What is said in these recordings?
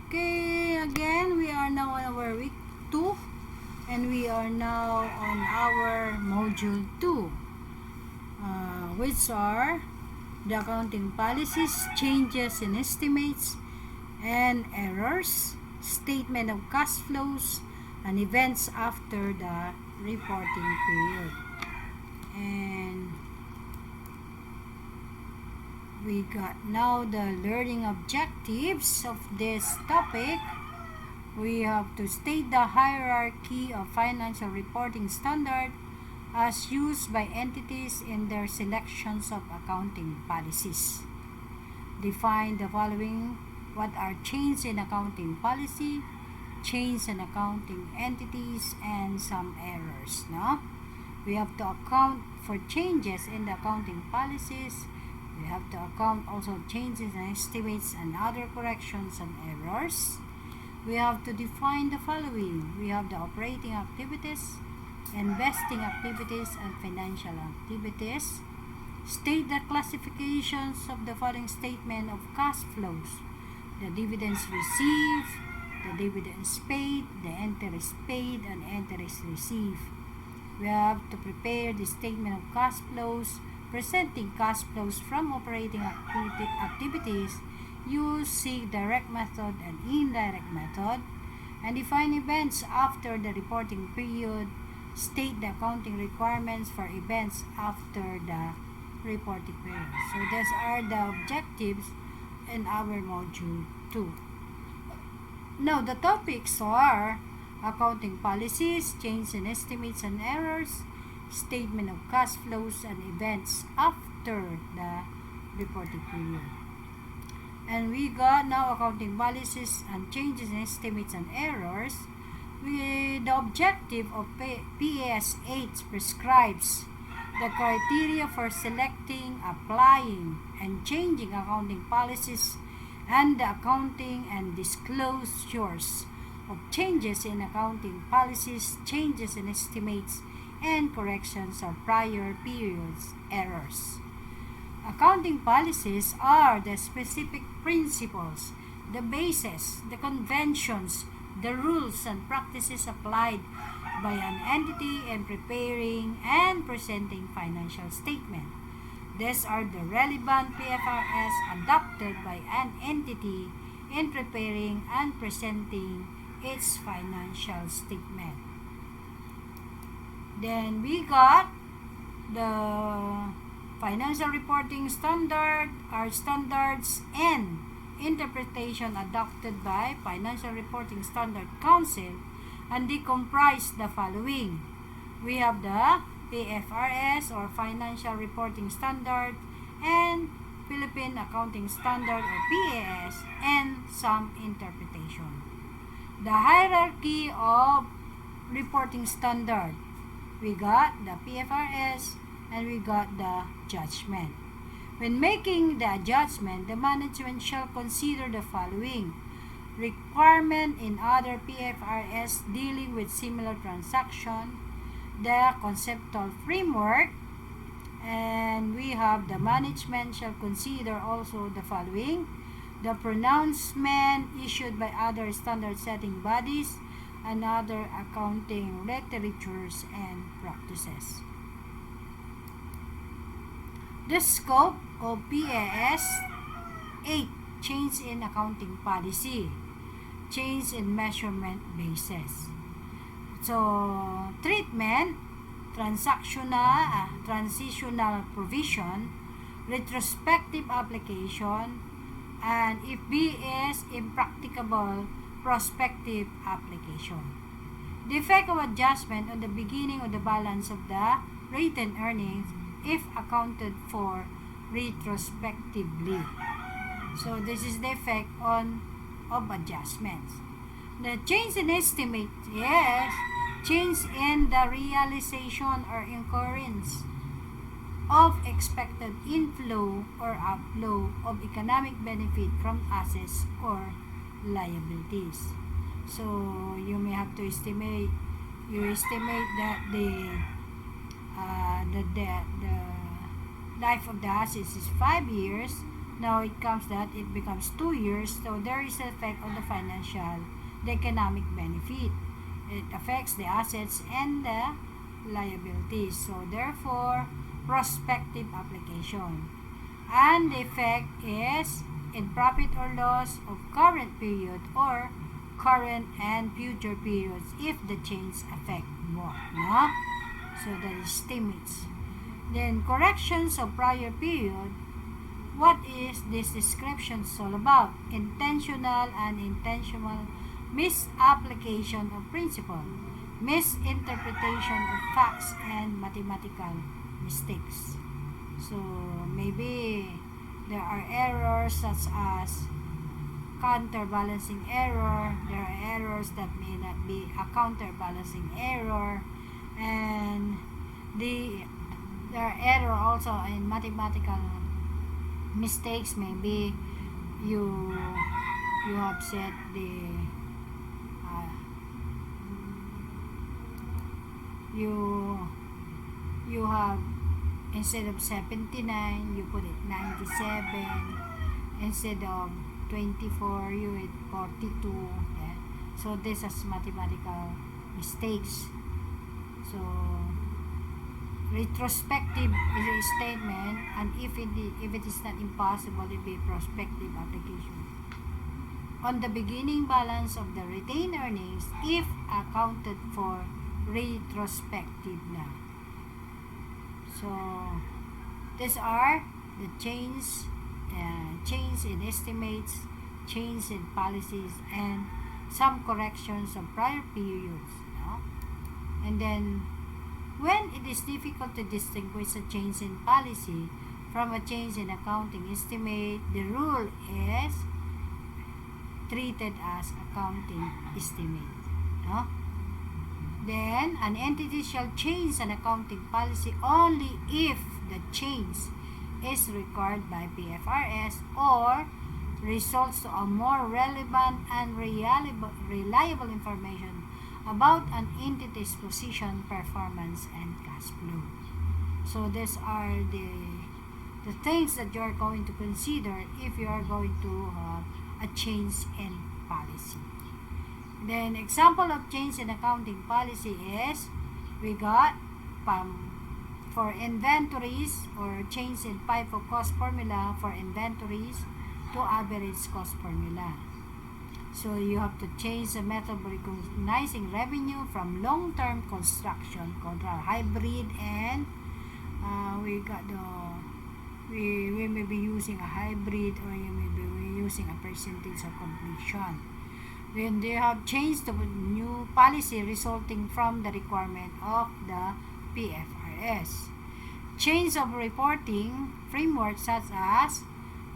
Okay, again, we are now on our week 2 and we are now on our module 2, which are the accounting policies, changes in estimates and errors, statement of cash flows, and events after the reporting period. And we got now the learning objectives of this topic. We have to state the hierarchy of financial reporting standard as used by entities in their selections of accounting policies. Define the following: what are changes in accounting policy, change in accounting entities, and some errors. No? We have to account for changes in the accounting policies. We have to account also changes in estimates and other corrections and errors. We have to define the following. We have the operating activities, investing activities, and financial activities. State the classifications of the following statement of cash flows: the dividends received, the dividends paid, the interest paid, and interest received. We have to prepare the statement of cash flows, presenting cash flows from operating activities using direct method and indirect method, and define events after the reporting period. State the accounting requirements for events after the reporting period. So these are the objectives in our module 2. Now the topics are accounting policies, change in estimates and errors, statement of cash flows, and events after the reporting period. And we got now accounting policies and changes in estimates and errors. The objective of PAS 8 prescribes the criteria for selecting, applying, and changing accounting policies and the accounting and disclosures of changes in accounting policies, changes in estimates, and corrections of prior periods errors. Accounting policies are the specific principles, the basis, the conventions, the rules and practices applied by an entity in preparing and presenting financial statement. These are the relevant PFRS adopted by an entity in preparing and presenting its financial statement. Then we got the financial reporting standard, are standards and interpretation adopted by Financial Reporting Standard Council, and they comprise the following. We have the PFRS or Financial Reporting Standard and Philippine Accounting Standard or PAS, and some interpretation. The hierarchy of reporting standard. We got the PFRS and we got the judgment. When making the judgment, the management shall consider the following: requirement in other PFRS dealing with similar transaction, the conceptual framework, and we have the management shall consider also the following: the pronouncement issued by other standard setting bodies and other accounting literatures and practices. The scope of PAS 8, change in accounting policy, change in measurement basis. So, treatment, transitional provision, retrospective application, and if B is impracticable, prospective application. The effect of adjustment on the beginning of the balance of the written earnings if accounted for retrospectively. So this is the effect of adjustments. The change in estimate is change in the realization or occurrence of expected inflow or outflow of economic benefit from assets or liabilities. So you may have to estimate. You estimate that the life of the assets is 5 years, Now it comes that it becomes 2 years, so there is an effect on the economic benefit. It affects the assets and the liabilities. So therefore, prospective application. And the effect is in profit or loss of current period or current and future periods if the change affect both. No? So that is estimates. Then corrections of prior period. What is this description all about? Intentional and unintentional misapplication of principle, misinterpretation of facts, and mathematical mistakes. So maybe there are errors such as counterbalancing error. There are errors that may not be a counterbalancing error, and there are error also in mathematical mistakes. Maybe you have said you have, instead of 79 you put it 97, instead of 24 you hit 42. Yeah? So this is mathematical mistakes. So retrospective is a statement, and if it is not impossible, it be prospective application on the beginning balance of the retained earnings if accounted for retrospectively. So these are the change in estimates, change in policies, and some corrections of prior periods. No? And then when it is difficult to distinguish a change in policy from a change in accounting estimate, the rule is treated as accounting estimate. No? Then, an entity shall change an accounting policy only if the change is required by PFRS or results to a more relevant and reliable information about an entity's position, performance, and cash flow. So these are the things that you are going to consider if you are going to have a change in policy. Then example of change in accounting policy is we got for inventories, or change in FIFO cost formula for inventories to average cost formula. So you have to change the method of recognizing revenue from long-term construction contra hybrid, and we may be using a hybrid, or you may be using a percentage of completion. Then they have changed the new policy resulting from the requirement of the PFRS. Change of reporting framework such as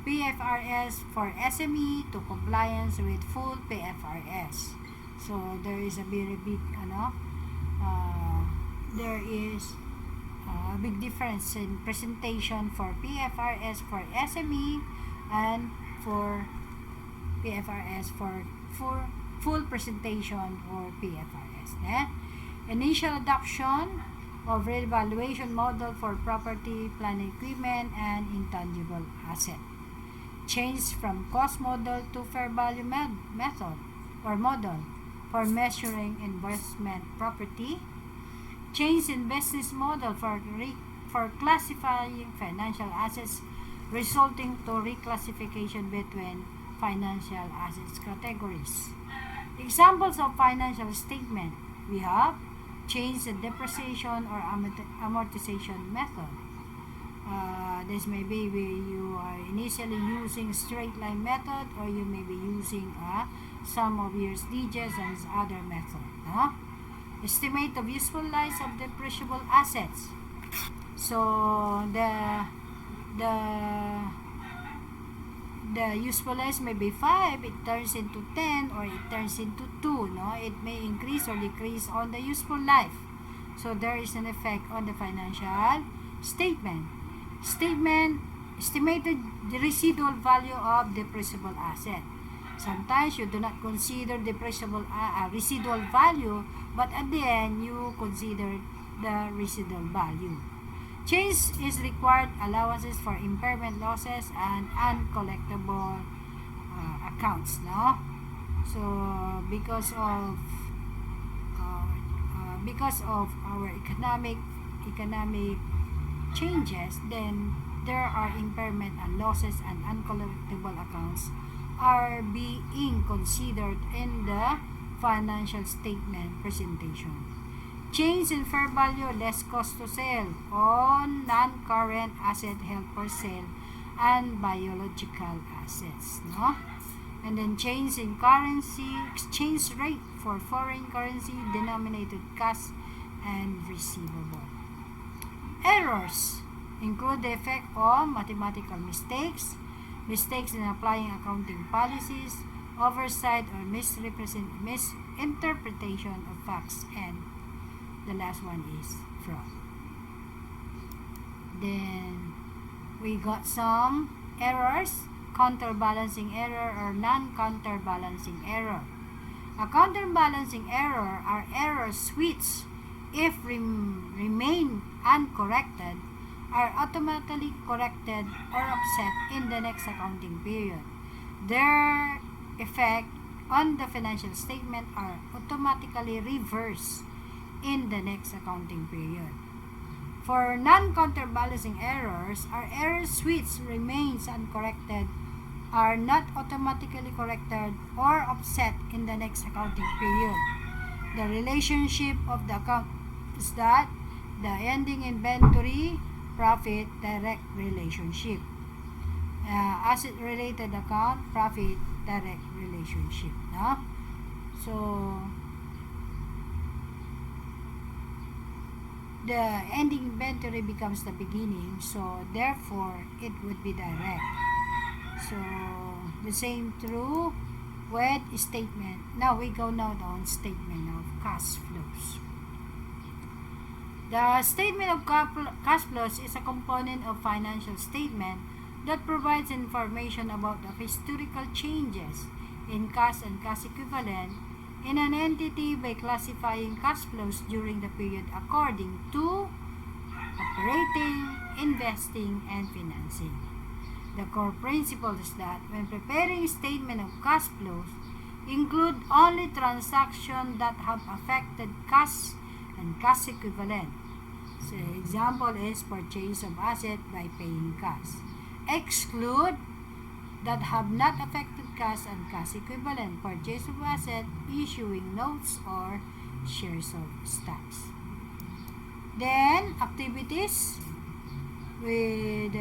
PFRS for SME to compliance with full PFRS. So there is a very big there is a big difference in presentation for PFRS for SME and for PFRS for full presentation or PFRS. Initial adoption of revaluation model for property, plant equipment, and intangible asset. Change from cost model to fair value method or model for measuring investment property. Change in business model for classifying financial assets, resulting to reclassification between financial assets categories. Examples of financial statement, we have change in depreciation or amortization method. This may be you are initially using straight line method, or you may be using sum of years digits and other method. Estimate of useful lives of depreciable assets. So the useful lives may be 5, it turns into 10, or it turns into 2. It may increase or decrease on the useful life. So there is an effect on the financial statement. Estimated the residual value of depreciable asset. Sometimes you do not consider depreciable residual value, but at the end you consider the residual value. Change is required allowances for impairment losses and uncollectible accounts, no? So because of our economic changes, then there are impairment and losses and uncollectible accounts are being considered in the financial statement presentation. Change in fair value less cost to sell on non-current asset held for sale and biological assets, no? And then change in currency exchange rate for foreign currency denominated cash and receivable. Errors include the effect of mathematical mistakes, mistakes in applying accounting policies, oversight or misinterpretation of facts, and the last one is fraud. Then we got some errors: counterbalancing error or non-counterbalancing error. A counterbalancing error are errors which, if remain uncorrected, are automatically corrected or offset in the next accounting period. Their effect on the financial statement are automatically reversed in the next accounting period. For non-counterbalancing errors, are errors which remains uncorrected, are not automatically corrected or offset in the next accounting period. The relationship of the account is that the ending inventory profit direct relationship. Asset related account profit direct relationship, no? So the ending inventory becomes the beginning, so therefore it would be direct. So the same true with statement. Now we go on statement of cash flows. The statement of cash flows is a component of financial statement that provides information about the historical changes in cash and cash equivalent in an entity by classifying cash flows during the period according to operating, investing, and financing. The core principle is that when preparing a statement of cash flows, include only transactions that have affected cash and cash equivalent. So, example is purchase of asset by paying cash. Exclude that have not affected cash and cash equivalent, purchase of asset, issuing notes or shares of stocks. Then, activities with